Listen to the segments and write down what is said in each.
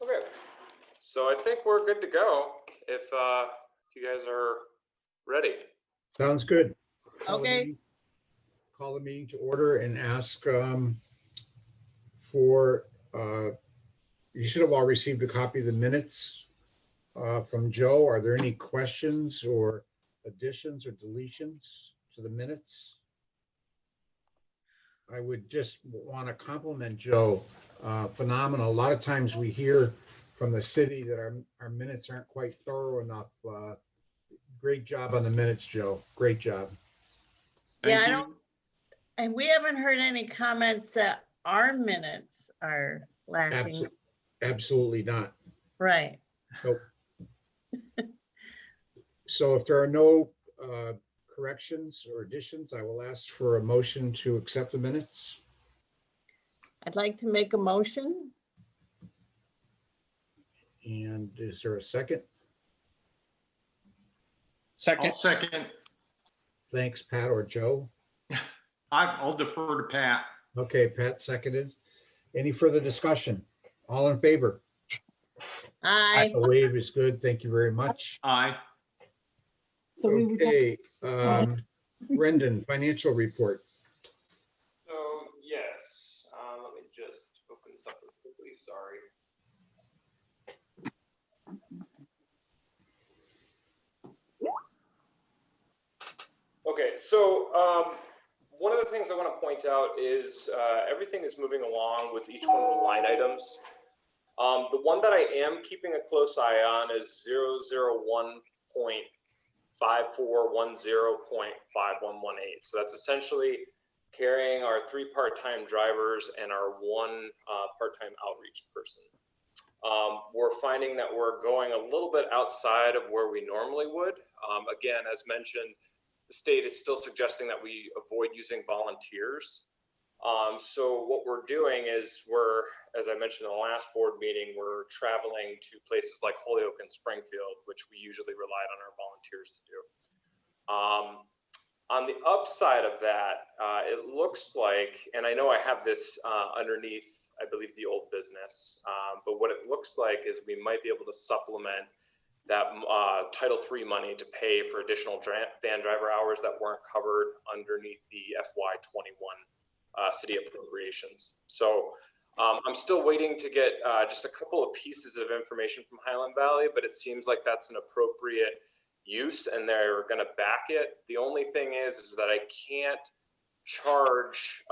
Okay, so I think we're good to go if you guys are ready. Sounds good. Okay. Call the meeting to order and ask for, you should have all received a copy of the minutes from Joe. Are there any questions or additions or deletions to the minutes? I would just want to compliment Joe. Phenomenal. A lot of times we hear from the city that our minutes aren't quite thorough enough. Great job on the minutes, Joe. Great job. Yeah, Thank you. and we haven't heard any comments that our minutes are lacking. Absolutely not. Right. Nope. So if there are no corrections or additions, I will ask for a motion to accept the minutes. I'd like to make a motion. And is there a second? I'll second. Thanks, Pat or Joe. I'll defer to Pat. Okay, Pat seconded. Any further discussion? All in favor? Aye. The wave is good. Thank you very much. Aye. So we would, Okay, Brendan, financial report. So yes, let me just open this up real quickly. Sorry. Okay, so one of the things I want to point out is everything is moving along with each one of the line items. The one that I am keeping a close eye on is 001.5410.5118. So that's essentially carrying our 3 part-time drivers and our 1 part-time outreach person. We're finding that we're going a little bit outside of where we normally would. Again, as mentioned, the state is still suggesting that we avoid using volunteers. So what we're doing is as I mentioned in the last board meeting, we're traveling to places like Holyoke and Springfield, which we usually relied on our volunteers to do. On the upside of that, it looks like, and I know I have this underneath, I believe, the old business, but what it looks like is we might be able to supplement that Title III money to pay for additional van driver hours that weren't covered underneath the FY21 city appropriations. So I'm still waiting to get just a couple of pieces of information from Highland Valley, but it seems like that's an appropriate use and they're going to back it. The only thing is that I can't charge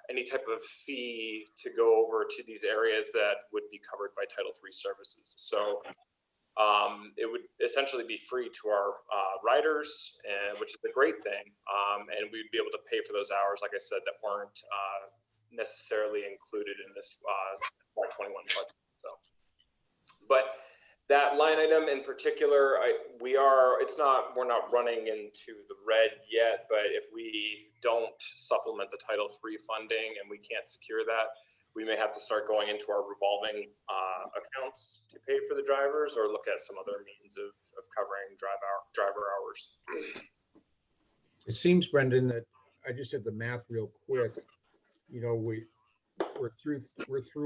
any type of fee to go over to these areas that would be covered by Title III services. So it would essentially be free to our riders, which is a great thing. And we'd be able to pay for those hours, like I said, that weren't necessarily included in this 21 budget. So, but that line item in particular, we're not running into the red yet, but if we don't supplement the Title III funding and we can't secure that, we may have to start going into our revolving accounts to pay for the drivers or look at some other means of covering driver hours. It seems, Brendan, that I just did the math real quick. You know, we're through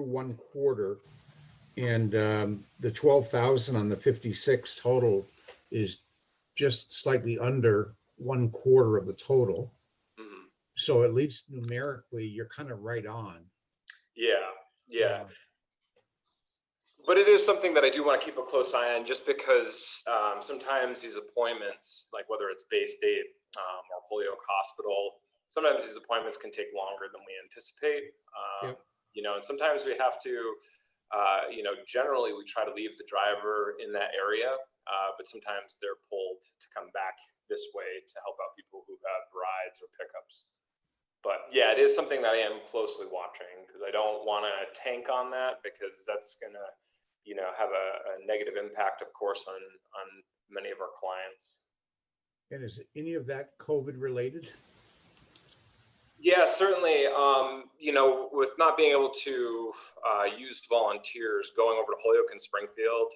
1 quarter, and the 12,000 on the 56 total is just slightly under 1/4 of the total. Mm-hmm. So at least numerically, you're kind of right on. Yeah. But it is something that I do want to keep a close eye on, just because sometimes these appointments, like whether it's Bay State or Holyoke Hospital, sometimes these appointments can take longer than we anticipate. You know, and sometimes we have to, you know, generally we try to leave the driver in that area, but sometimes they're pulled to come back this way to help out people who have rides or pickups. But yeah, it is something that I am closely watching, because I don't want to tank on that, because that's going to, you know, have a negative impact, of course, on many of our clients. And is any of that COVID related? Yeah, certainly. You know, with not being able to use volunteers going over to Holyoke and Springfield,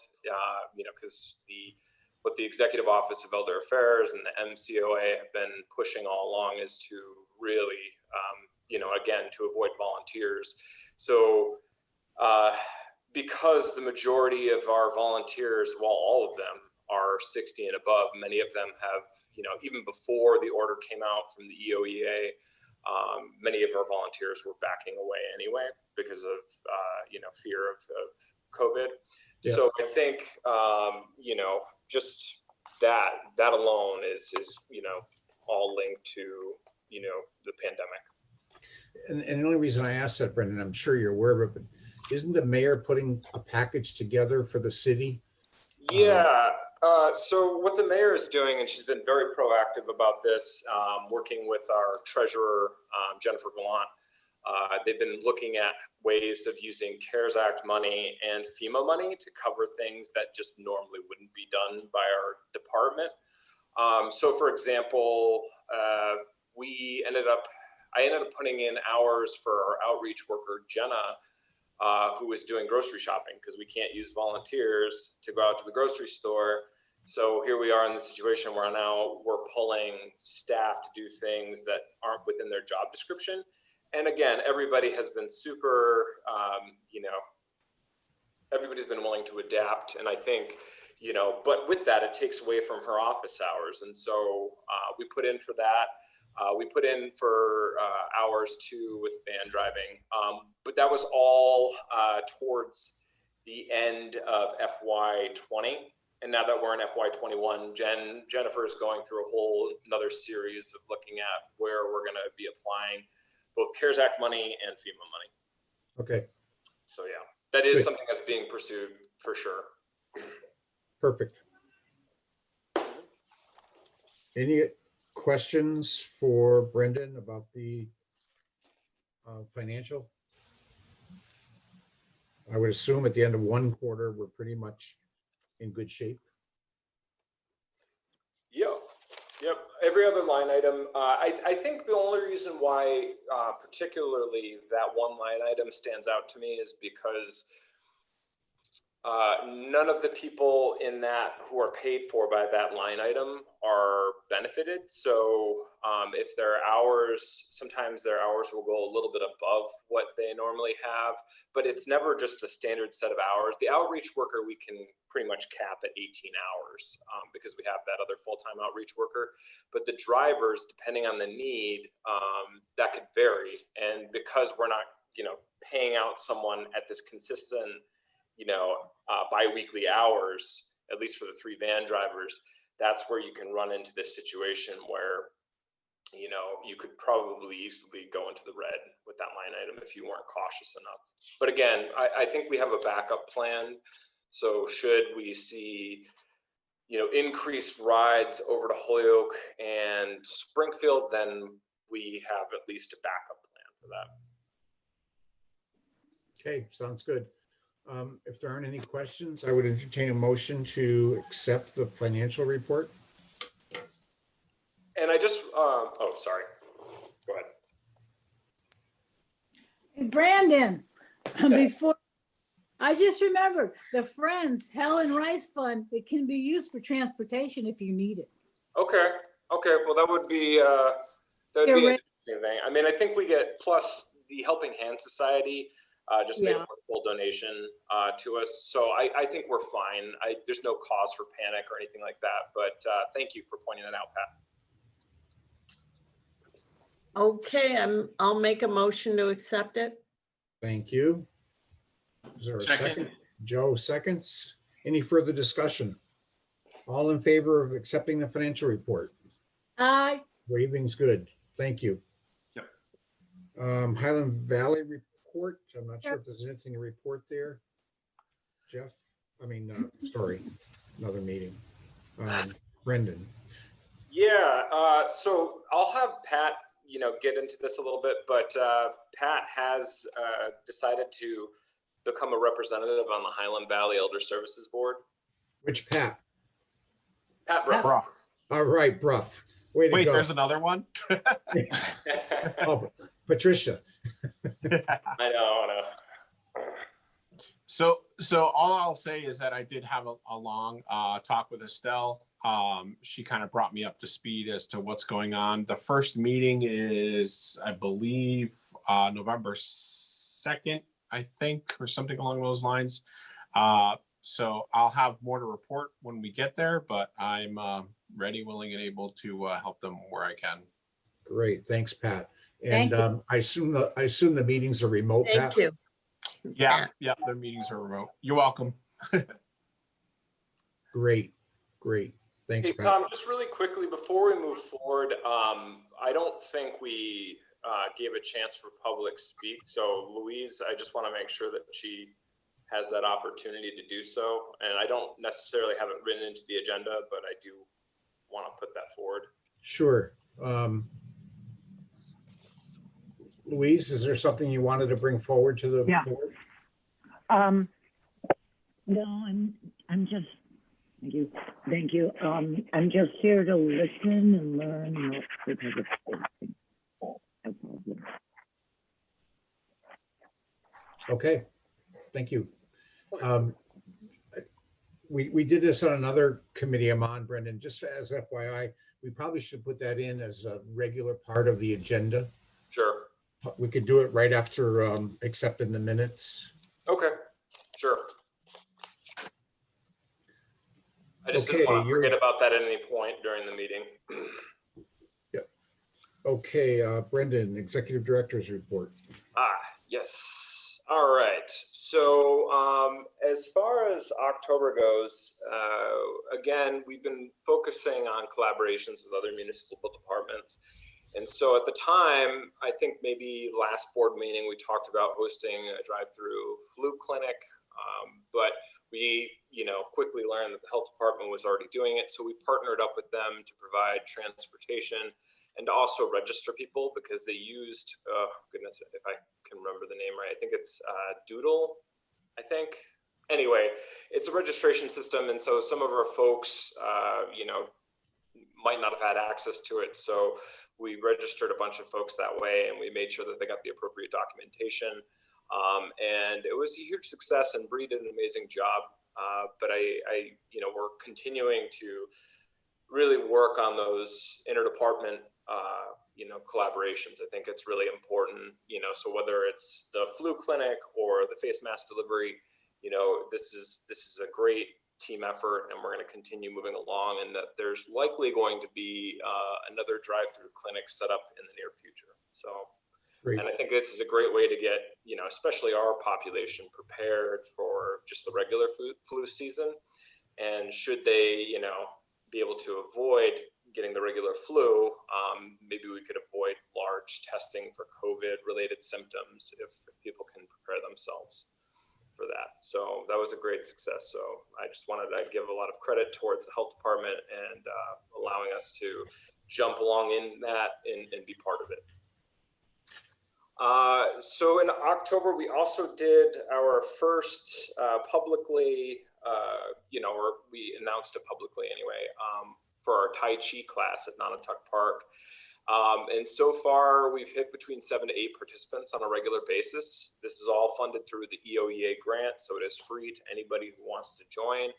you know, because what the Executive Office of Elder Affairs and the MCOA have been pushing all along is to really, you know, again, to avoid volunteers. So because the majority of our volunteers, well, all of them are 60 and above, many of them have, even before the order came out from the EOEA, many of our volunteers were backing away anyway because of, fear of COVID. Yeah. So I think, just that alone is, all linked to, the pandemic. And the only reason I asked that, Brendan, I'm sure you're aware of it, but isn't the mayor putting a package together for the city? Yeah. So what the mayor is doing, and she's been very proactive about this, working with our treasurer, Jennifer Gallant, they've been looking at ways of using CARES Act money and FEMA money to cover things that just normally wouldn't be done by our department. So for example, I ended up putting in hours for our outreach worker, Jenna, who was doing grocery shopping because we can't use volunteers to go out to the grocery store. So here we are in the situation where now we're pulling staff to do things that aren't within their job description. And again, everybody has been super, everybody's been willing to adapt. And I think, but with that, it takes away from her office hours. And so we put in for that. We put in for hours too with van driving, but that was all towards the end of FY20. And now that we're in FY21, Jennifer is going through a whole another series of looking at where we're going to be applying both CARES Act money and FEMA money. Okay. So yeah, that is Good. something that's being pursued for sure. Perfect. Any questions for Brendan about the financial? I would assume at the end of one quarter, we're pretty much in good shape. Yep. Every other line item. I think the only reason why particularly that one line item stands out to me is because none of the people in that who are paid for by that line item are benefited. So if their hours, sometimes their hours will go a little bit above what they normally have, but it's never just a standard set of hours. The outreach worker, we can pretty much cap at 18 hours because we have that other full-time outreach worker. But the drivers, depending on the need, that could vary. And because we're not, paying out someone at this consistent, bi-weekly hours, at least for the 3 van drivers, that's where you can run into this situation where, you could probably easily go into the red with that line item if you weren't cautious enough. But again, I think we have a backup plan. So should we see, increased rides over to Holyoke and Springfield, then we have at least a backup plan for that. Okay, sounds good. If there aren't any questions, I would entertain a motion to accept the financial report. And I just, oh, sorry. Go ahead. Hey, Brandon, before, I just remembered the Friends Helen Rice Fund, it can be used for transportation if you need it. Okay. Well, that would be an interesting thing. I mean, I think we get, plus the Helping Hand Society just made a full donation to us. So I think we're fine. There's no cause for panic or anything like that, but thank you for pointing that out, Pat. Okay, I'll make a motion to accept it. Thank you. Is there a second? Joe seconds. Any further discussion? All in favor of accepting the financial report? Aye. Waving's good. Thank you. Yep. Highland Valley report. I'm not sure if there's anything to report there. Jeff? Sorry, another meeting. Brendan. Yeah, so I'll have Pat, get into this a little bit, but Pat has decided to become a representative on the Highland Valley Elder Services Board. Which Pat? Pat Bruff. All right, Bruff. Way to Wait, go. there's another one? Oh, Patricia. I know. So all I'll say is that I did have a long talk with Estelle. She kind of brought me up to speed as to what's going on. The first meeting is, I believe, November 2nd. I think, or something along those lines. So I'll have more to report when we get there, but I'm ready, willing, and able to help them where I can. Great, thanks, Pat. Thank And you. I assume the meetings are remote, Pat? Thank you. Yeah, their meetings are remote. You're welcome. Great, great. Thanks, Hey, Pat. Tom, just really quickly before we move forward, I don't think we gave a chance for public speak. So Louise, I just want to make sure that she has that opportunity to do so. And I don't necessarily have it written into the agenda, but I do want to put that forward. Sure. Louise, is there something you wanted to bring forward to the board? No, I'm just, thank you. I'm just here to listen and learn. Not because of anything. No problem. Okay, thank you. We did this on another committee I'm on, Brendan, just as FYI, we probably should put that in as a regular part of the agenda. Sure. We could do it right after accepting the minutes. Okay, sure. I just didn't want to forget about that at any point during the meeting. Yeah. Okay, Brendan, Executive Director's report. Yes. All right. So as far as October goes, again, we've been focusing on collaborations with other municipal departments. And so at the time, I think maybe last board meeting, we talked about hosting a drive-through flu clinic, but we, quickly learned that the health department was already doing it. So we partnered up with them to provide transportation and to also register people because they used, goodness, if I can remember the name right, I think it's Doodle, I think. Anyway, it's a registration system. And so some of our folks, might not have had access to it. So we registered a bunch of folks that way and we made sure that they got the appropriate documentation. And it was a huge success and Bree did an amazing job. But we're continuing to really work on those interdepartment, collaborations. I think it's really important, so whether it's the flu clinic or the face mask delivery, this is a great team effort and we're going to continue moving along, and that there's likely going to be another drive-through clinic set up in the near future. So, Great. And I think this is a great way to get, especially our population prepared for just the regular flu season. And should they, be able to avoid getting the regular flu, maybe we could avoid large testing for COVID-related symptoms if people can prepare themselves for that. So that was a great success. So I just wanted to give a lot of credit towards the health department and allowing us to jump along in that and be part of it. So in October, we also did our first publicly, or we announced it publicly anyway, for our Tai Chi class at Nanatuk Park. And so far, we've hit between 7 to 8 participants on a regular basis. This is all funded through the EOEA grant, so it is free to anybody who wants to join.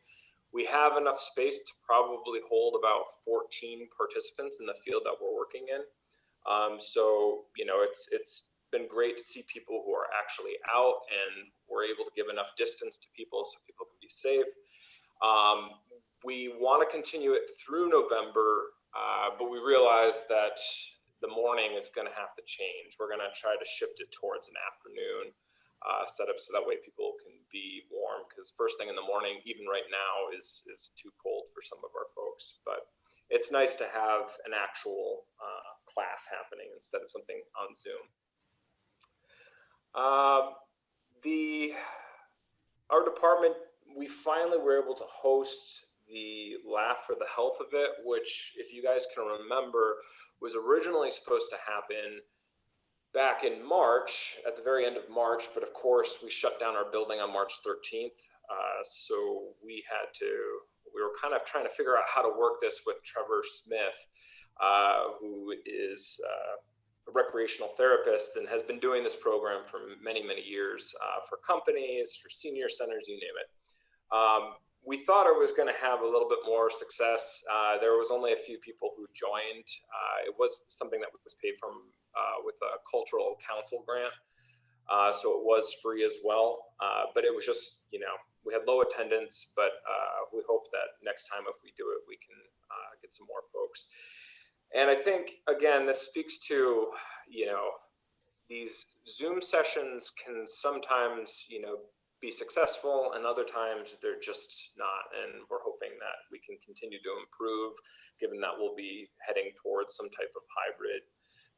We have enough space to probably hold about 14 participants in the field that we're working in. So, it's been great to see people who are actually out and we're able to give enough distance to people so people can be safe. We want to continue it through November, but we realize that the morning is going to have to change. We're going to try to shift it towards an afternoon setup so that way people can be warm, because first thing in the morning, even right now, is too cold for some of our folks. But it's nice to have an actual class happening instead of something on Zoom. Our department, we finally were able to host the Laugh for the Health of It, which, if you guys can remember, was originally supposed to happen back in March, at the very end of March, but of course we shut down our building on March 13th. So we were kind of trying to figure out how to work this with Trevor Smith, who is a recreational therapist and has been doing this program for many, many years for companies, for senior centers, you name it. We thought it was going to have a little bit more success. There was only a few people who joined. It was something that was paid from with a cultural council grant. So it was free as well, but it was just, we had low attendance, but we hope that next time if we do it, we can get some more folks. And I think, again, this speaks to, these Zoom sessions can sometimes, be successful, and other times they're just not. And we're hoping that we can continue to improve, given that we'll be heading towards some type of hybrid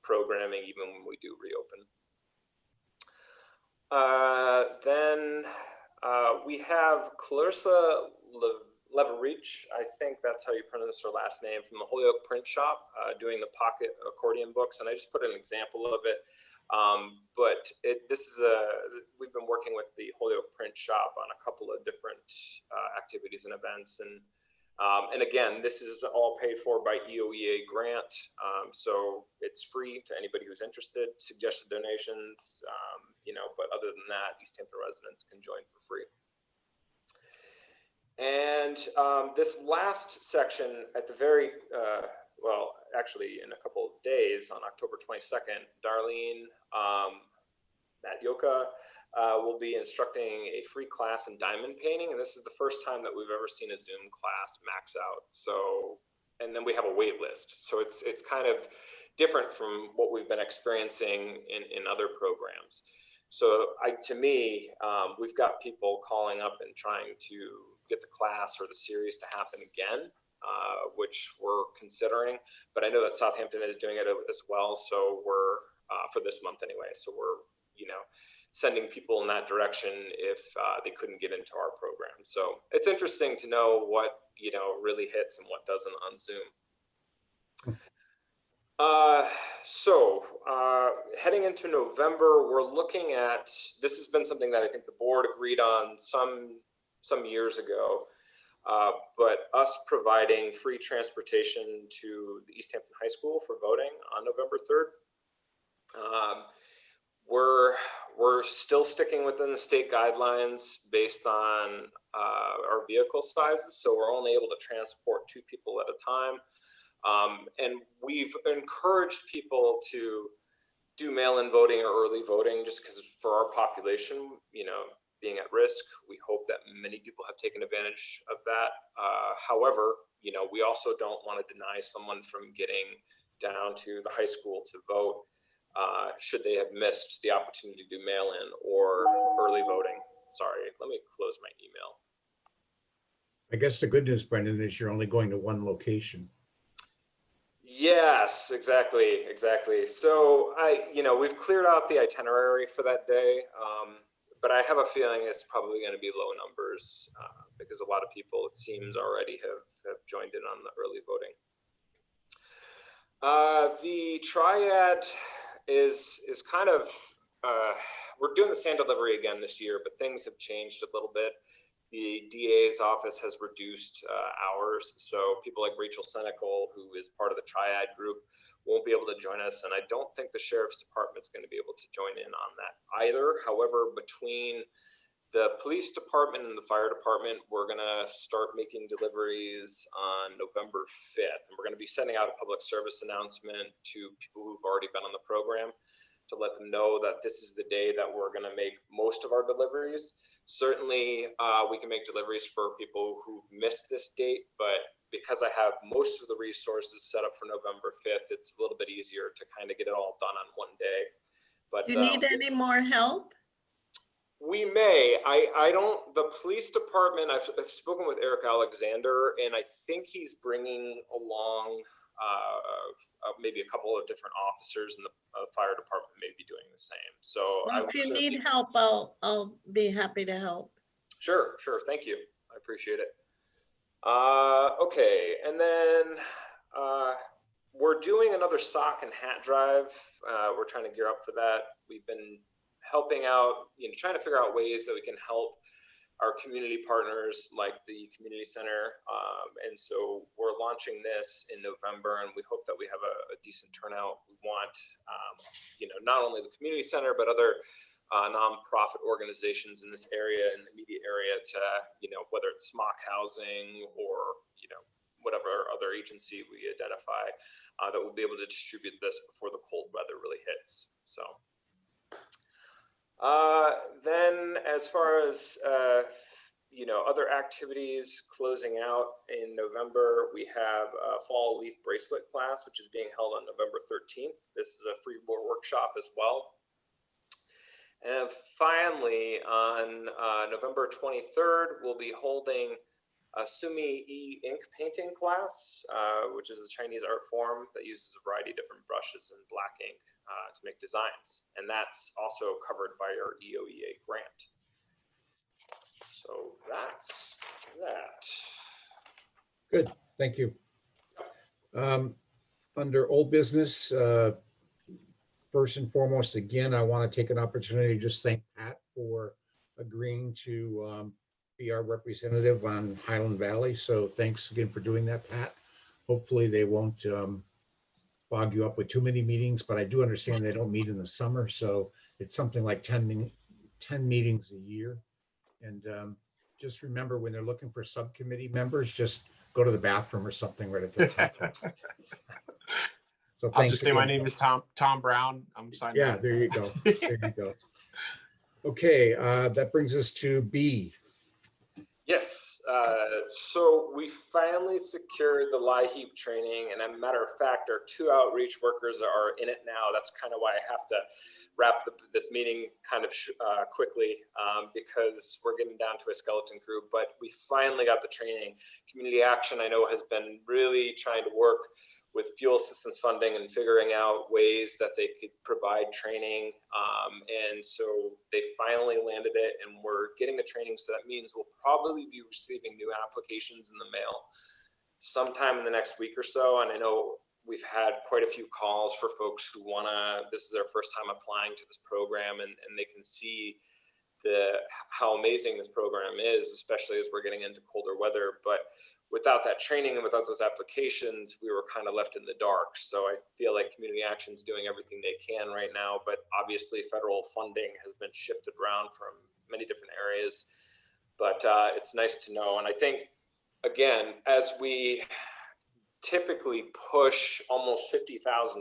programming even when we do reopen. Then we have Clarissa Leverich, I think that's how you pronounce her last name, from the Holyoke Print Shop, doing the pocket accordion books. And I just put an example of it. But we've been working with the Holyoke Print Shop on a couple of different activities and events. And again, this is all paid for by EOEA grant. So it's free to anybody who's interested. Suggested donations, but other than that, Easthampton residents can join for free. And this last section at the very, well, actually in a couple of days on October 22nd, Darlene Matyoka will be instructing a free class in diamond painting. And this is the first time that we've ever seen a Zoom class max out. So, and then we have a wait list. So it's kind of different from what we've been experiencing in other programs. So to me, we've got people calling up and trying to get the class or the series to happen again, which we're considering. But I know that Southampton is doing it as well. So we're, for this month anyway, so we're, sending people in that direction if they couldn't get into our program. So it's interesting to know what, really hits and what doesn't on Zoom. Heading into November, we're looking at, this has been something that I think the board agreed on some years ago, but us providing free transportation to the Easthampton High School for voting on November 3rd. We're still sticking within the state guidelines based on our vehicle sizes, so we're only able to transport 2 people at a time. And we've encouraged people to do mail-in voting or early voting just because for our population, being at risk, we hope that many people have taken advantage of that. However, we also don't want to deny someone from getting down to the high school to vote should they have missed the opportunity to do mail-in or early voting. Sorry, let me close my email. I guess the good news, Brendan, is you're only going to one location. Yes, exactly. So we've cleared out the itinerary for that day, but I have a feeling it's probably going to be low numbers because a lot of people, it seems, already have joined in on the early voting. The triad is kind of, we're doing the sand delivery again this year, but things have changed a little bit. The DA's office has reduced hours, so people like Rachel Senecal, who is part of the triad group, won't be able to join us, and I don't think the sheriff's department's going to be able to join in on that either. However, between the police department and the fire department, we're going to start making deliveries on November 5th, and we're going to be sending out a public service announcement to people who've already been on the program to let them know that this is the day that we're going to make most of our deliveries. Certainly, we can make deliveries for people who've missed this date, but because I have most of the resources set up for November 5th, it's a little bit easier to kind of get it all done on one day. But Do you need any more help? We may. I don't, the police department, I've spoken with Eric Alexander, and I think he's bringing along maybe a couple of different officers, and the fire department may be doing the same. So well, if you need help, I'll be happy to help. Sure. Thank you. I appreciate it. Okay, and then we're doing another sock and hat drive. We're trying to gear up for that. We've been helping out, trying to figure out ways that we can help our community partners like the community center. And so we're launching this in November, and we hope that we have a decent turnout. We want, not only the community center, but other nonprofit organizations in this area, in the immediate area to, whether it's smock housing or, whatever other agency we identify that will be able to distribute this before the cold weather really hits. So. Then as far as, other activities closing out in November, we have a fall leaf bracelet class, which is being held on November 13th. This is a free workshop as well. And finally, on November 23rd, we'll be holding a Sumi ink painting class, which is a Chinese art form that uses a variety of different brushes and black ink to make designs. And that's also covered by our EOEA grant. So that's that. Good, thank you. Under old business, first and foremost, again, I want to take an opportunity to just thank Pat for agreeing to be our representative on Highland Valley. So thanks again for doing that, Pat. Hopefully they won't bog you up with too many meetings, but I do understand they don't meet in the summer. So it's something like 10 meetings a year. And just remember, when they're looking for subcommittee members, just go to the bathroom or something right at the top. So I'll just say my again. name is Tom Brown. I'm signing. Yeah, there you go. There you go. Okay, that brings us to B. Yes, so we finally secured the LIHEAP training, and as a matter of fact, our 2 outreach workers are in it now. That's kind of why I have to wrap this meeting kind of quickly because we're getting down to a skeleton crew, but we finally got the training. Community Action, I know, has been really trying to work with fuel assistance funding and figuring out ways that they could provide training. And so they finally landed it, and we're getting the training. So that means we'll probably be receiving new applications in the mail sometime in the next week or so. And I know we've had quite a few calls for folks who this is their first time applying to this program, and they can see how amazing this program is, especially as we're getting into colder weather. But without that training and without those applications, we were kind of left in the dark. So I feel like Community Action's doing everything they can right now, but obviously federal funding has been shifted around from many different areas. But it's nice to know. And I think, again, as we typically push almost $50,000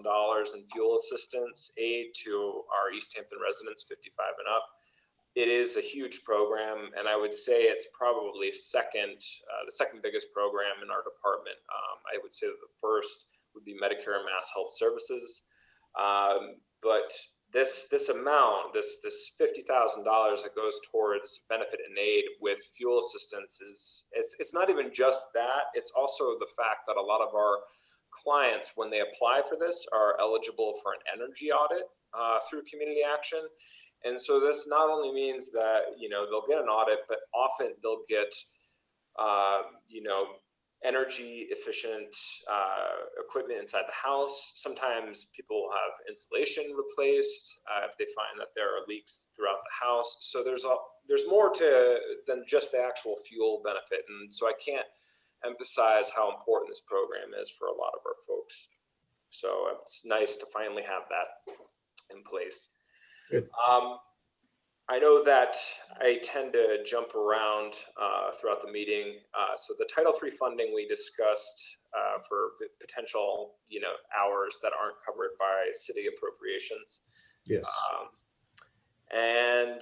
in fuel assistance aid to our Easthampton residents 55 and up, it is a huge program, and I would say it's probably the second biggest program in our department. I would say the first would be Medicare and Mass Health Services, but this amount, this $50,000 that goes towards benefit and aid with fuel assistance it's not even just that. It's also the fact that a lot of our clients, when they apply for this, are eligible for an energy audit through Community Action. And so this not only means that, they'll get an audit, but often they'll get, energy efficient equipment inside the house. Sometimes people have insulation replaced if they find that there are leaks throughout the house. So there's more than just the actual fuel benefit. And so I can't emphasize how important this program is for a lot of our folks. So it's nice to finally have that in place. Good. I know that I tend to jump around throughout the meeting. So the Title III funding we discussed for potential, hours that aren't covered by city appropriations. Yes. And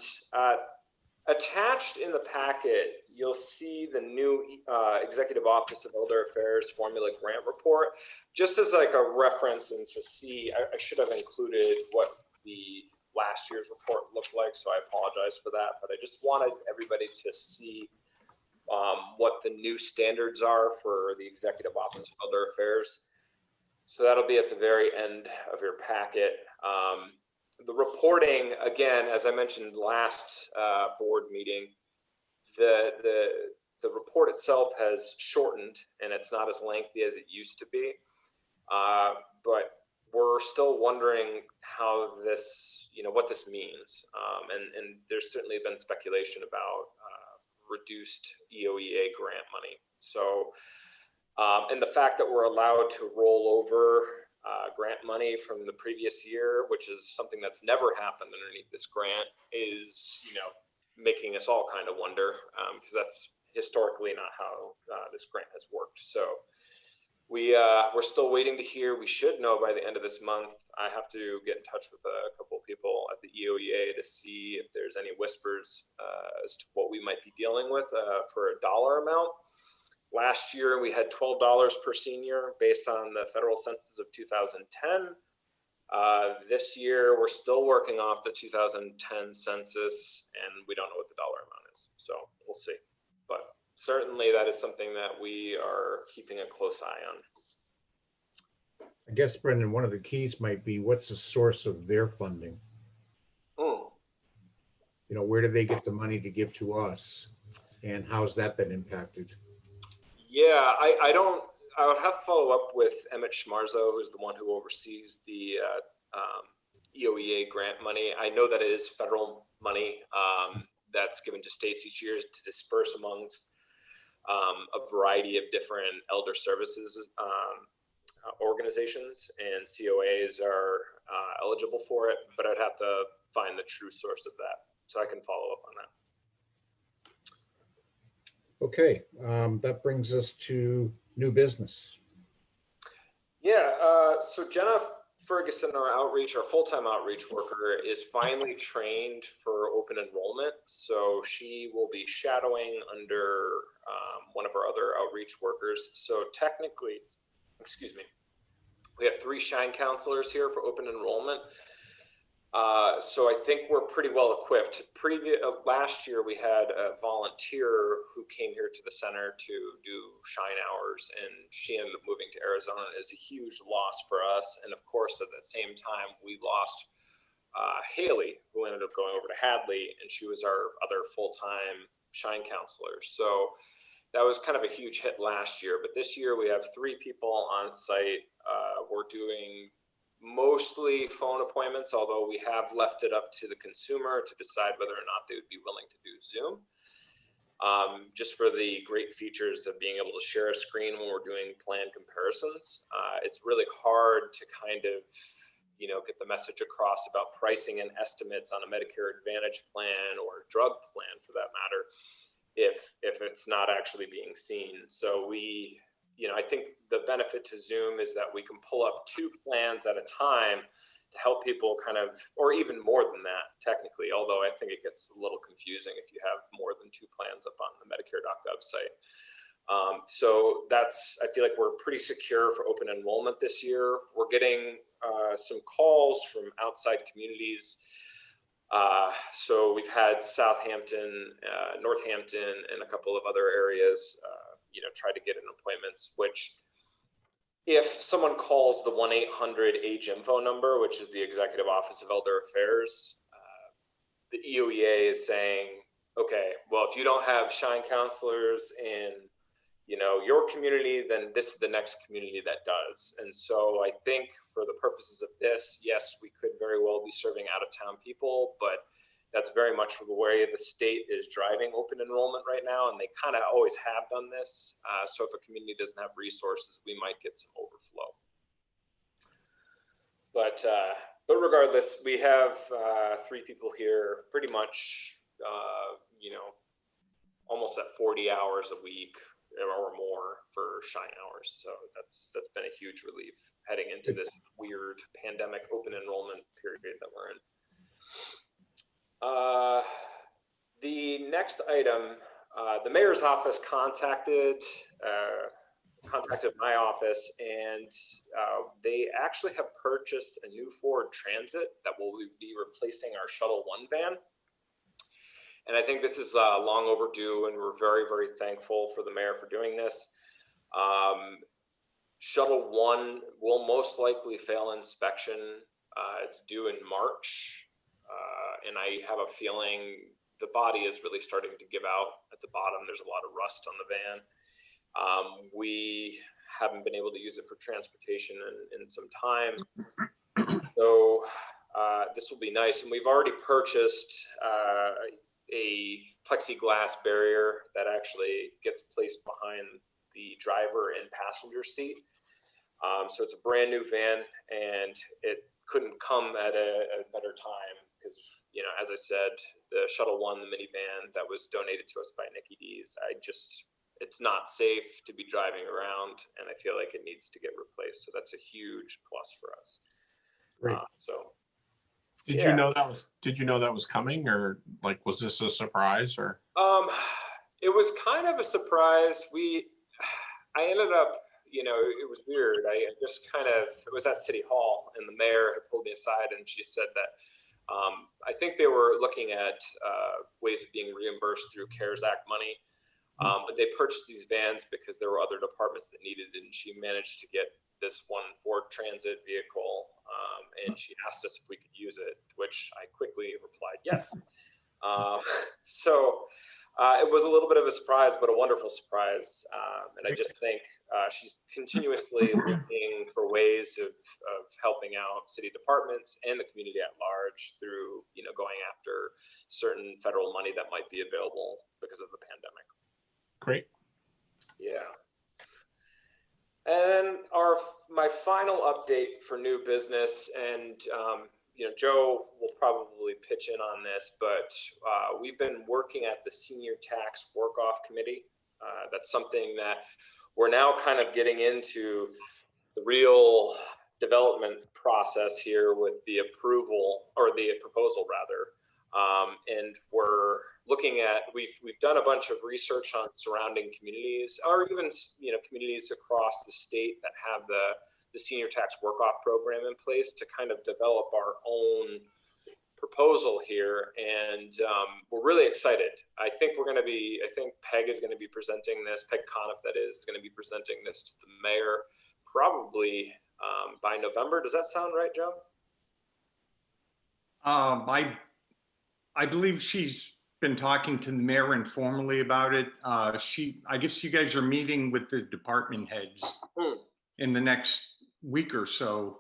attached in the packet, you'll see the new Executive Office of Elder Affairs Formula Grant Report. Just as like a reference and to see, I should have included what the last year's report looked like, so I apologize for that, but I just wanted everybody to see what the new standards are for the Executive Office of Elder Affairs. So that'll be at the very end of your packet. The reporting, again, as I mentioned last board meeting, the report itself has shortened and it's not as lengthy as it used to be, but we're still wondering how this, what this means. And there's certainly been speculation about reduced EOEA grant money. So, and the fact that we're allowed to roll over grant money from the previous year, which is something that's never happened underneath this grant, is, making us all kind of wonder, because that's historically not how this grant has worked. So we're still waiting to hear. We should know by the end of this month. I have to get in touch with a couple of people at the EOEA to see if there's any whispers as to what we might be dealing with for a dollar amount. Last year, we had $12 per senior based on the federal census of 2010. This year, we're still working off the 2010 census, and we don't know what the dollar amount is. So we'll see. But certainly, that is something that we are keeping a close eye on. I guess, Brendan, one of the keys might be what's the source of their funding? You know, where do they get the money to give to us, and how's that been impacted? Yeah, I would have to follow up with Emmett Schmarzo, who's the one who oversees the EOEA grant money. I know that it is federal money that's given to states each year to disperse amongst a variety of different elder services organizations, and COAs are eligible for it, but I'd have to find the true source of that. So I can follow up on that. Okay, that brings us to new business. Yeah, so Jenna Ferguson, our full-time outreach worker, is finally trained for open enrollment. So she will be shadowing under one of our other outreach workers. So technically, excuse me, we have 3 Shine counselors here for open enrollment. So I think we're pretty well equipped. Last year, we had a volunteer who came here to the center to do Shine hours, and she ended up moving to Arizona. It was a huge loss for us. And of course, at the same time, we lost Haley, who ended up going over to Hadley, and she was our other full-time Shine counselor. So that was kind of a huge hit last year. But this year, we have 3 people on site. We're doing mostly phone appointments, although we have left it up to the consumer to decide whether or not they would be willing to do Zoom. Just for the great features of being able to share a screen when we're doing plan comparisons. It's really hard to kind of, get the message across about pricing and estimates on a Medicare Advantage plan or a drug plan for that matter, if it's not actually being seen. So I think the benefit to Zoom is that we can pull up 2 plans at a time to help people kind of, or even more than that, technically, although I think it gets a little confusing if you have more than 2 plans up on the Medicare.gov site. So I feel like we're pretty secure for open enrollment this year. We're getting some calls from outside communities. So we've had Southampton, Northampton, and a couple of other areas try to get in appointments, which if someone calls the 1-800-AGE-INFO number, which is the Executive Office of Elder Affairs, the EOEA is saying, okay, well, if you don't have Shine counselors in, your community, then this is the next community that does. And so I think for the purposes of this, yes, we could very well be serving out-of-town people, but that's very much the way the state is driving open enrollment right now, and they kind of always have done this. So if a community doesn't have resources, we might get some overflow. But regardless, we have 3 people here, pretty much, almost at 40 hours a week or more for Shine hours. So that's been a huge relief heading into this weird pandemic open enrollment period that we're in. The next item, the mayor's office contacted my office, and they actually have purchased a new Ford Transit that will be replacing our Shuttle 1 van. And I think this is long overdue, and we're very, very thankful for the mayor for doing this. Shuttle 1 will most likely fail inspection. It's due in March. And I have a feeling the body is really starting to give out at the bottom. There's a lot of rust on the van. We haven't been able to use it for transportation in some time. So this will be nice. And we've already purchased a plexiglass barrier that actually gets placed behind the driver and passenger seat. So it's a brand new van, and it couldn't come at a better time because, as I said, the Shuttle 1, the minivan that was donated to us by Nikki D's, I just it's not safe to be driving around, and I feel like it needs to get replaced. So that's a huge plus for us. Great. Did Yeah. you know that was, did you know that was coming, or like, was this a surprise, or? It was kind of a surprise. I ended up, it was weird. I just it was at City Hall, and the mayor had pulled me aside, and she said that I think they were looking at ways of being reimbursed through CARES Act money. But they purchased these vans because there were other departments that needed it, and she managed to get this one Ford Transit vehicle, and she asked us if we could use it, which I quickly replied yes. So it was a little bit of a surprise, but a wonderful surprise. And I just think she's continuously looking for ways of helping out city departments and the community at large through, going after certain federal money that might be available because of the pandemic. Great. Yeah. And my final update for new business, and Joe will probably pitch in on this, but we've been working at the Senior Tax Work-Off Committee. That's something that we're now kind of getting into the real development process here with the approval, or the proposal rather. And we're looking at, we've done a bunch of research on surrounding communities, or even communities across the state that have the Senior Tax Work-Off program in place to kind of develop our own proposal here. And we're really excited. I think Peg is going to be presenting this, Peg Conniff that is going to be presenting this to the mayor probably by November. Does that sound right, Joe? I believe she's been talking to the mayor informally about it. I guess you guys are meeting with the department heads in the next week or so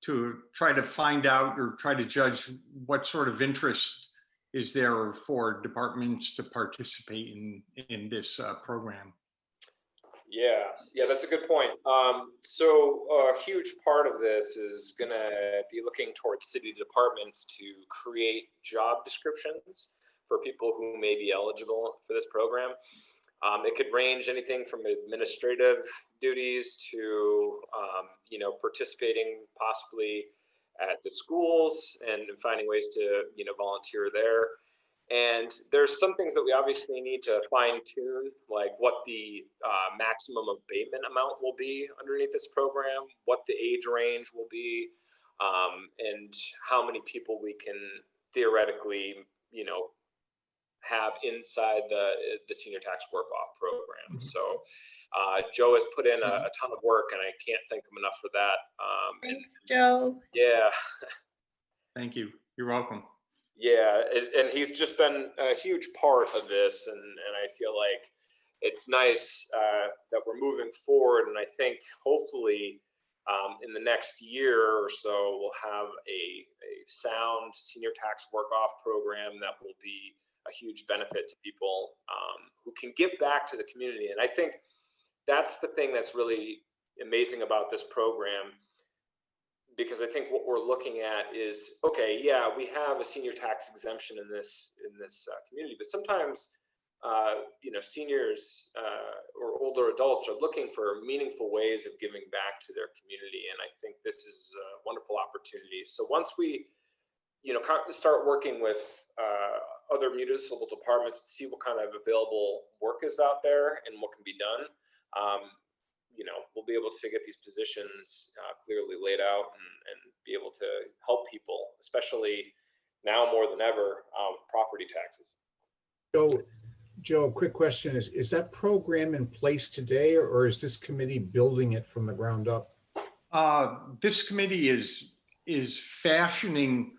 to try to find out, or try to judge what sort of interest is there for departments to participate in this program. Yeah, that's a good point. So a huge part of this is going to be looking towards city departments to create job descriptions for people who may be eligible for this program. It could range anything from administrative duties to, participating possibly at the schools and finding ways to, volunteer there. And there's some things that we obviously need to fine tune, like what the maximum abatement amount will be underneath this program, what the age range will be, and how many people we can theoretically, have inside the Senior Tax Work-Off program. So Joe has put in a ton of work, and I can't thank him enough for that. Thanks, Joe. Yeah. Thank you. You're welcome. Yeah, and he's just been a huge part of this, and I feel like it's nice that we're moving forward, and I think hopefully in the next year or so we'll have a sound Senior Tax Work-Off program that will be a huge benefit to people who can give back to the community. And I think that's the thing that's really amazing about this program, because I think what we're looking at is, okay, yeah, we have a senior tax exemption in this community, but sometimes seniors or older adults are looking for meaningful ways of giving back to their community, and I think this is a wonderful opportunity. So once we start working with other municipal departments to see what kind of available work is out there and what can be done, we'll be able to get these positions clearly laid out and be able to help people, especially now more than ever, property taxes. Joe, quick question is that program in place today, or is this committee building it from the ground up? This committee is fashioning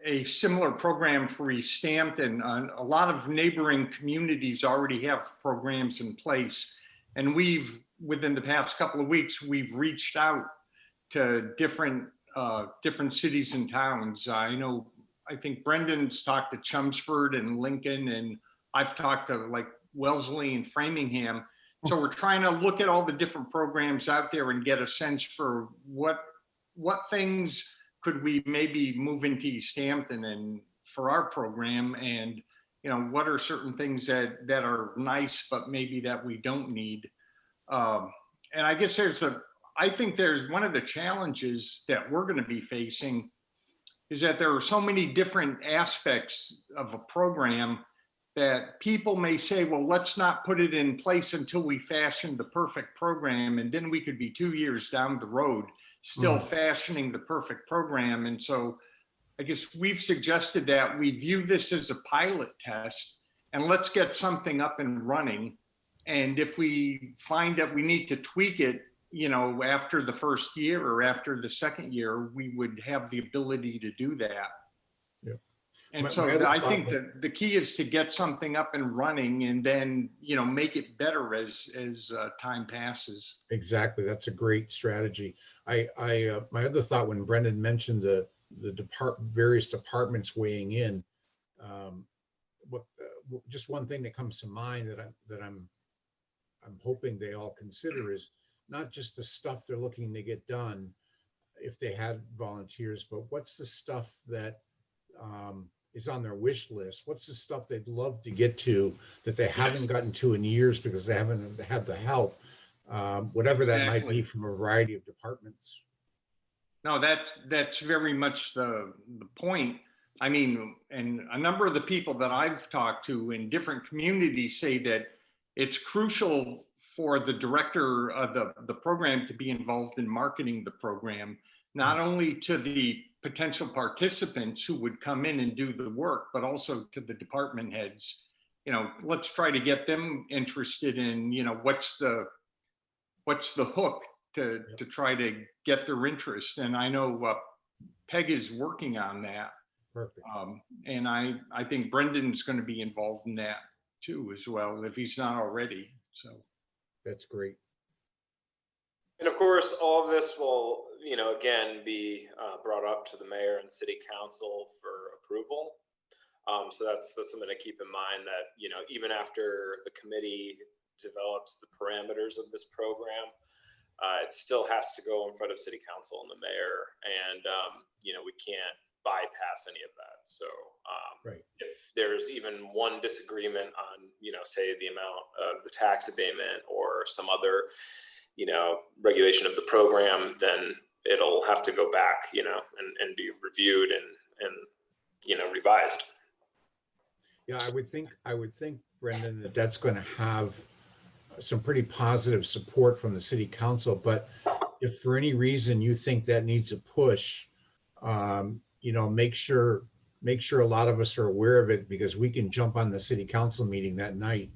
a similar program for Easthampton. A lot of neighboring communities already have programs in place, and within the past couple of weeks, we've reached out to different cities and towns. I think Brendan's talked to Chelmsford and Lincoln, and I've talked to like Wellesley and Framingham. So we're trying to look at all the different programs out there and get a sense for what things could we maybe move into Easthampton and for our program, and you know, what are certain things that are nice, but maybe that we don't need. And I guess I think there's one of the challenges that we're going to be facing is that there are so many different aspects of a program that people may say, well, let's not put it in place until we fashion the perfect program. And then we could be 2 years down the road still fashioning the perfect program. And so I guess we've suggested that we view this as a pilot test and let's get something up and running. And if we find that we need to tweak it, you know, after the first year or after the second year, we would have the ability to do that. Yeah. And My so other I thought think that the key is to get something up and running and then, you know, make it better as time passes. Exactly. That's a great strategy. My other thought when Brendan mentioned the various departments weighing in, just one thing that comes to mind that I'm hoping they all consider is not just the stuff they're looking to get done if they had volunteers, but what's the stuff that is on their wish list? What's the stuff they'd love to get to that they haven't gotten to in years because they haven't had the help, whatever that might be from a variety of departments. No, that's very much the point. I mean, and a number of the people that I've talked to in different communities say that it's crucial for the director of the program to be involved in marketing the program, not only to the potential participants who would come in and do the work, but also to the department heads. You know, let's try to get them interested in, you know, what's the hook to try to get their interest. And I know Peg is working on that. Perfect. And I think Brendan's going to be involved in that too, as well, if he's not already. So that's great. And of course, all of this will, you know, again, be brought up to the mayor and city council for approval. So that's something to keep in mind that, you know, even after the committee develops the parameters of this program, it still has to go in front of city council and the mayor. And, you know, we can't bypass any of that. So right. If there's even one disagreement on, you know, say the amount of the tax abatement or some other, you know, regulation of the program, then it'll have to go back, you know, and be reviewed and, you know, revised. Yeah, I would think, Brendan, that that's going to have some pretty positive support from the city council. But if for any reason you think that needs a push, you know, make sure a lot of us are aware of it, because we can jump on the city council meeting that night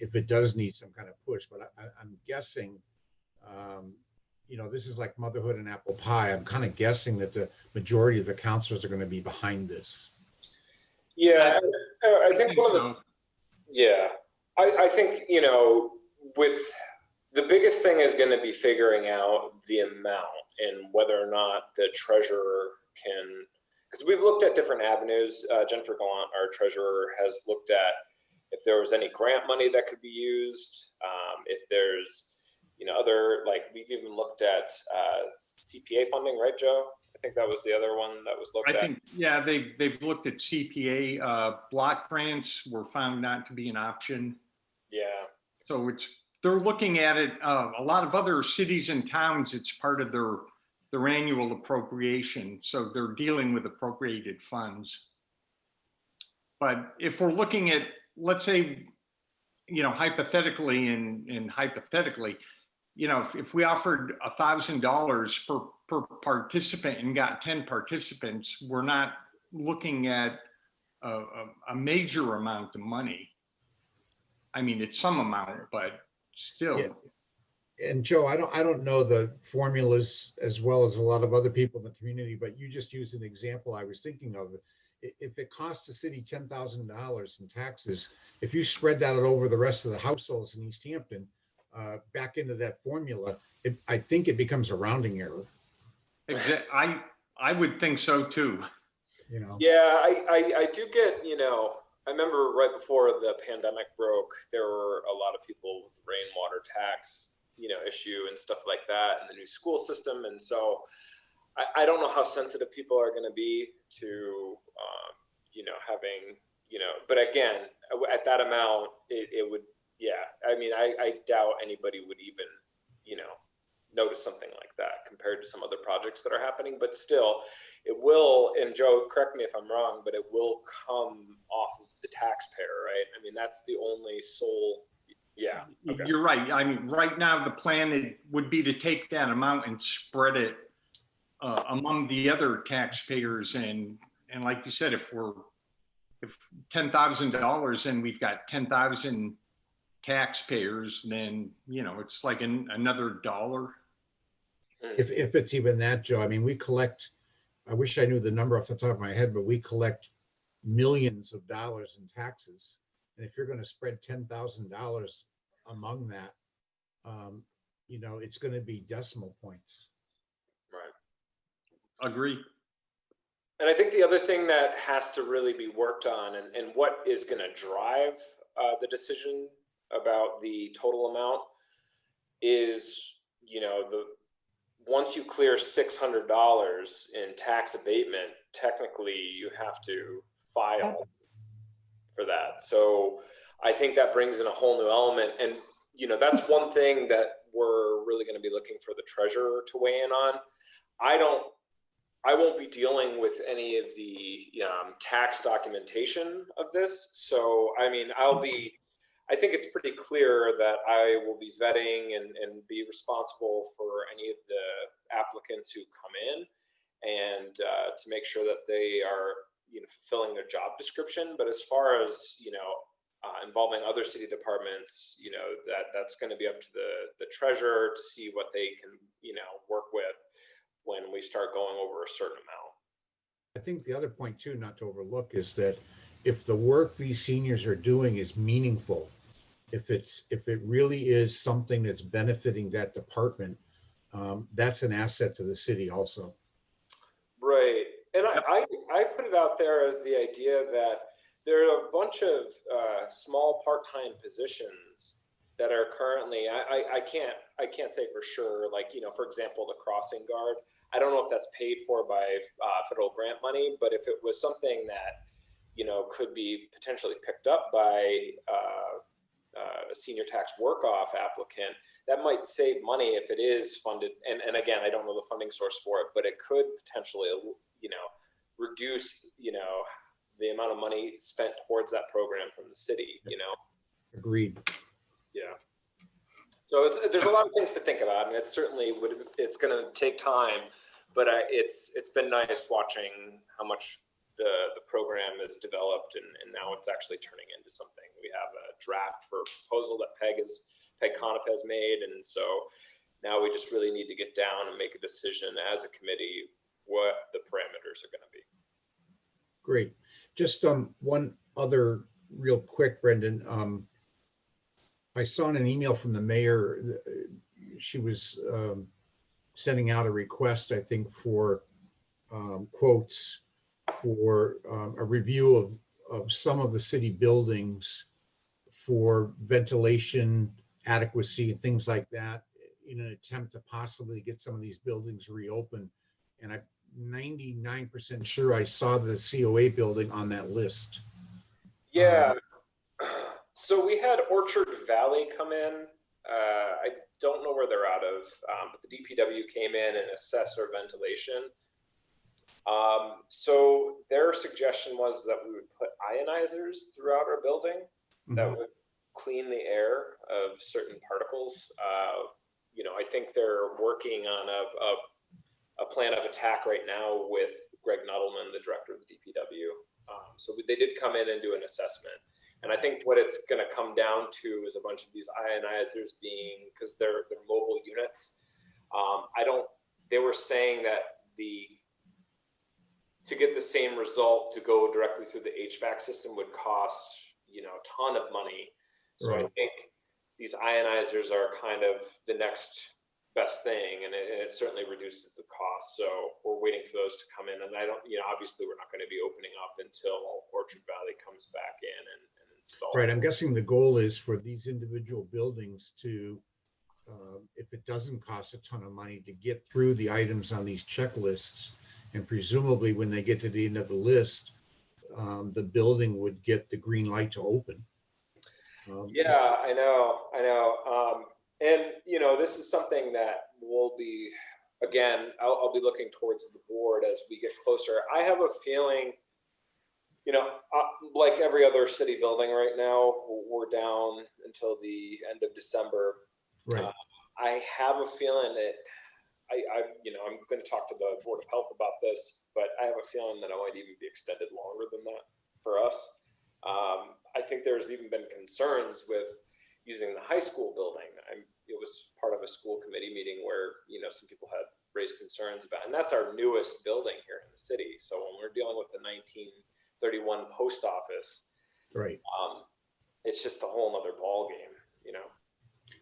if it does need some kind of push. But I'm guessing, you know, this is like motherhood and apple pie. I'm kind of guessing that the majority of the councilors are going to be behind this. Yeah, I think one of the, yeah, I think, you know, with the biggest thing is going to be figuring out the amount and whether or not the treasurer can, because we've looked at different avenues. Jennifer Gallant, our treasurer, has looked at if there was any grant money that could be used, if there's, you know, other, like we've even looked at CPA funding, right, Joe? I think that was the other one that was looked at. I think, yeah, they've looked at CPA. Block grants were found not to be an option. Yeah. So they're looking at it. A lot of other cities and towns, it's part of their annual appropriation. So they're dealing with appropriated funds. But if we're looking at, let's say, you know, hypothetically, you know, if we offered $1,000 per participant and got 10 participants, we're not looking at a major amount of money. I mean, it's some amount, but still. Yeah. And Joe, I don't know the formulas as well as a lot of other people in the community, but you just used an example I was thinking of. If it costs the city $10,000 in taxes, if you spread that over the rest of the households in Easthampton, back into that formula, I think it becomes a rounding error. Exactly. I would think so too. You know. Yeah, I do get, you know, I remember right before the pandemic broke, there were a lot of people with rainwater tax, you know, issue and stuff like that, and the new school system. And so I don't know how sensitive people are going to be to, you know, having, but again, at that amount, it would, yeah. I mean, I doubt anybody would even, notice something like that compared to some other projects that are happening, but still it will, and Joe, correct me if I'm wrong, but it will come off of the taxpayer, right? I mean, that's the only sole, yeah. Okay. You're right. I mean, right now the plan would be to take that amount and spread it among the other taxpayers. And like you said, if $10,000 and we've got 10,000 taxpayers, then, it's like another dollar. If it's even that, Joe. I mean, we collect, I wish I knew the number off the top of my head, but we collect millions of dollars in taxes. And if you're going to spread $10,000 among that, it's going to be decimal points. Right. Agree. And I think the other thing that has to really be worked on, and what is going to drive the decision about the total amount is, once you clear $600 in tax abatement, technically you have to file for that. So I think that brings in a whole new element. And, that's one thing that we're really going to be looking for the treasurer to weigh in on. I won't be dealing with any of the tax documentation of this. So, I mean, I think it's pretty clear that I will be vetting and be responsible for any of the applicants who come in, and to make sure that they are, fulfilling their job description. But as far as, involving other city departments, that's going to be up to the treasurer to see what they can, work with when we start going over a certain amount. I think the other point too, not to overlook, is that if the work these seniors are doing is meaningful, if it really is something that's benefiting that department, that's an asset to the city also. Right. And I put it out there as the idea that there are a bunch of small part-time positions that are currently, I can't say for sure, like, for example, the crossing guard. I don't know if that's paid for by federal grant money, but if it was something that, could be potentially picked up by a senior tax work-off applicant, that might save money if it is funded. And again, I don't know the funding source for it, but it could potentially, reduce, the amount of money spent towards that program from the city, Agreed. Yeah. So there's a lot of things to think about, and it's going to take time, but it's been nice watching how much the program is developed, and now it's actually turning into something. We have a draft for a proposal that Peg Conniff has made, and so now we just really need to get down and make a decision as a committee what the parameters are going to be. Great. Just one other real quick, Brendan. I saw in an email from the mayor, she was sending out a request, I think, for quotes for a review of some of the city buildings for ventilation adequacy and things like that, in an attempt to possibly get some of these buildings reopened. And I'm 99% sure I saw the COA building on that list. Yeah. So we had Orchard Valley come in. I don't know where they're out of, but the DPW came in and assessed our ventilation. So their suggestion was that we would put ionizers throughout our building that would clean the air of certain particles. I think they're working on a plan of attack right now with Greg Nuttleman, the director of the DPW. So they did come in and do an assessment. And I think what it's going to come down to is a bunch of these ionizers being, because they're mobile units. They were saying that to get the same result to go directly through the HVAC system would cost, a ton of money. So right. I think these ionizers are kind of the next best thing, and it certainly reduces the cost. So we're waiting for those to come in, and obviously we're not going to be opening up until Orchard Valley comes back in and install. Right. I'm guessing the goal is for these individual buildings to, if it doesn't cost a ton of money, to get through the items on these checklists, and presumably when they get to the end of the list, the building would get the green light to open. Yeah, I know. And this is something that will be, again, I'll be looking towards the board as we get closer. I have a feeling, like every other city building right now, we're down until the end of December. Right. I have a feeling that I'm going to talk to the Board of Health about this, but I have a feeling that it might even be extended longer than that for us. I think there's even been concerns with using the high school building. It was part of a school committee meeting where, some people had raised concerns about, and that's our newest building here in the city. So when we're dealing with the 1931 post office, Right. It's just a whole nother ball game,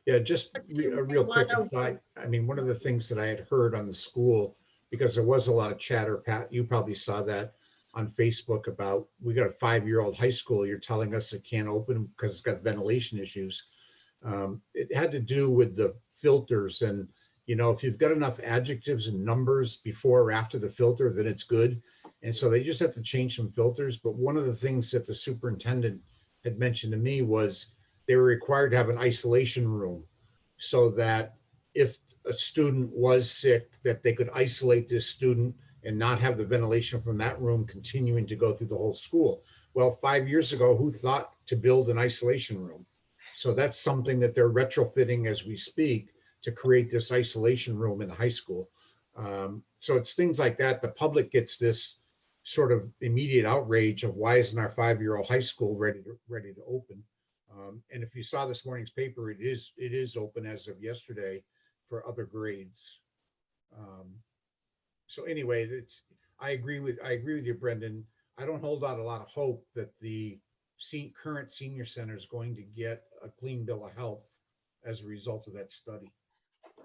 Yeah, just a real quick aside. I mean, one of the things that I had heard on the school, because there was a lot of chatter, Pat, you probably saw that on Facebook about, we got a 5-year-old high school, you're telling us it can't open because it's got ventilation issues. It had to do with the filters, and if you've got enough adjectives and numbers before or after the filter, then it's good. And so they just have to change some filters. But one of the things that the superintendent had mentioned to me was they were required to have an isolation room so that if a student was sick, that they could isolate this student and not have the ventilation from that room continuing to go through the whole school. Well, 5 years ago, who thought to build an isolation room? So that's something that they're retrofitting as we speak to create this isolation room in the high school. So it's things like that. The public gets this sort of immediate outrage of why isn't our 5-year-old high school ready to open? And if you saw this morning's paper, it is open as of yesterday for other grades. So anyway, I agree with you, Brendan. I don't hold out a lot of hope that the current senior center is going to get a clean bill of health as a result of that study.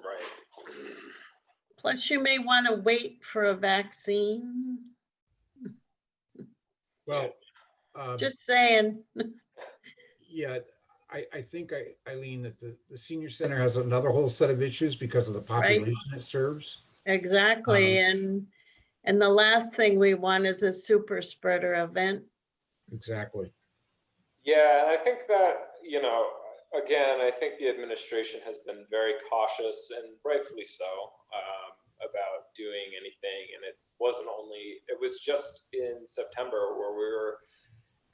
Right. Plus, you may want to wait for a vaccine. Well, Just saying. Yeah, I think, Eileen, that the senior center has another whole set of issues because of the population it serves. Exactly. And the last thing we want is a super spreader event. Exactly. Yeah, and I think that, again, I think the administration has been very cautious, and rightfully so, about doing anything. And it was just in September where we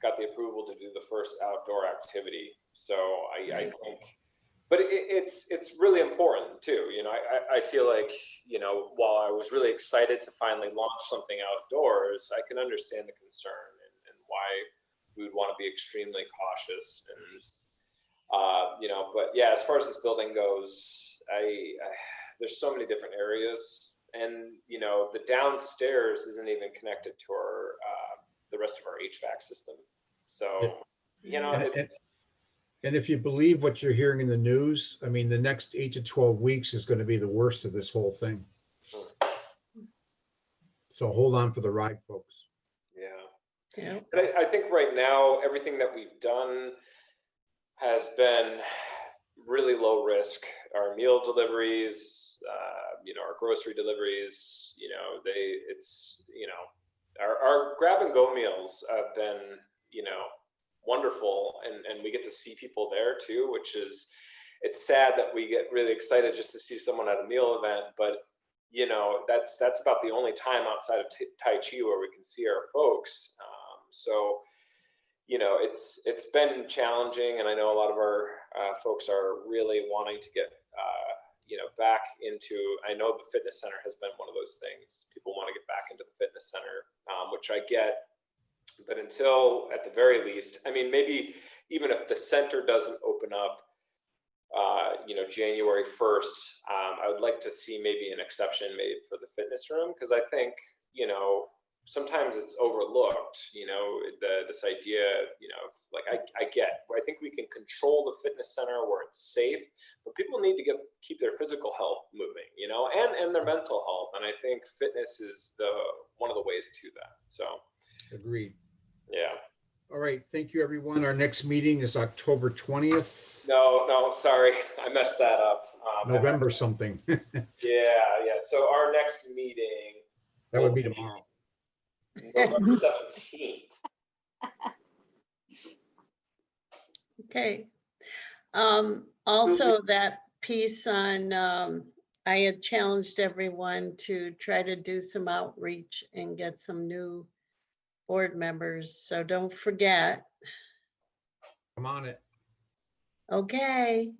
got the approval to do the first outdoor activity. So I think, but it's really important too. I feel like, while I was really excited to finally launch something outdoors, I can understand the concern and why we would want to be extremely cautious. And, but yeah, as far as this building goes, there's so many different areas, and, the downstairs isn't even connected to the rest of our HVAC system. So, and if you believe what you're hearing in the news, I mean, the next 8 to 12 weeks is going to be the worst of this whole thing. So hold on for the ride, folks. Yeah. But I think right now, everything that we've done has been really low risk. Our meal deliveries, our grocery deliveries, our grab and go meals have been, wonderful. And we get to see people there too, it's sad that we get really excited just to see someone at a meal event, but that's about the only time outside of Tai Chi where we can see our folks. So, it's been challenging, and I know a lot of our folks are really wanting to get, back into, I know the fitness center has been one of those things. People want to get back into the fitness center, which I get, but until, at the very least, I mean, maybe even if the center doesn't open up, January 1st, I would like to see maybe an exception made for the fitness room, because I think, sometimes it's overlooked, this idea, I think we can control the fitness center where it's safe, but people need to keep their physical health moving, and their mental health. And I think fitness is one of the ways to that. So. Agreed. Yeah. All right. Thank you, everyone. Our next meeting is October 20th. No, sorry. I messed that up. November something. Yeah. So our next meeting. That would be tomorrow. November 17th. Okay. Also that piece on, I had challenged everyone to try to do some outreach and get some new board members. So don't forget. I'm on it. Okay.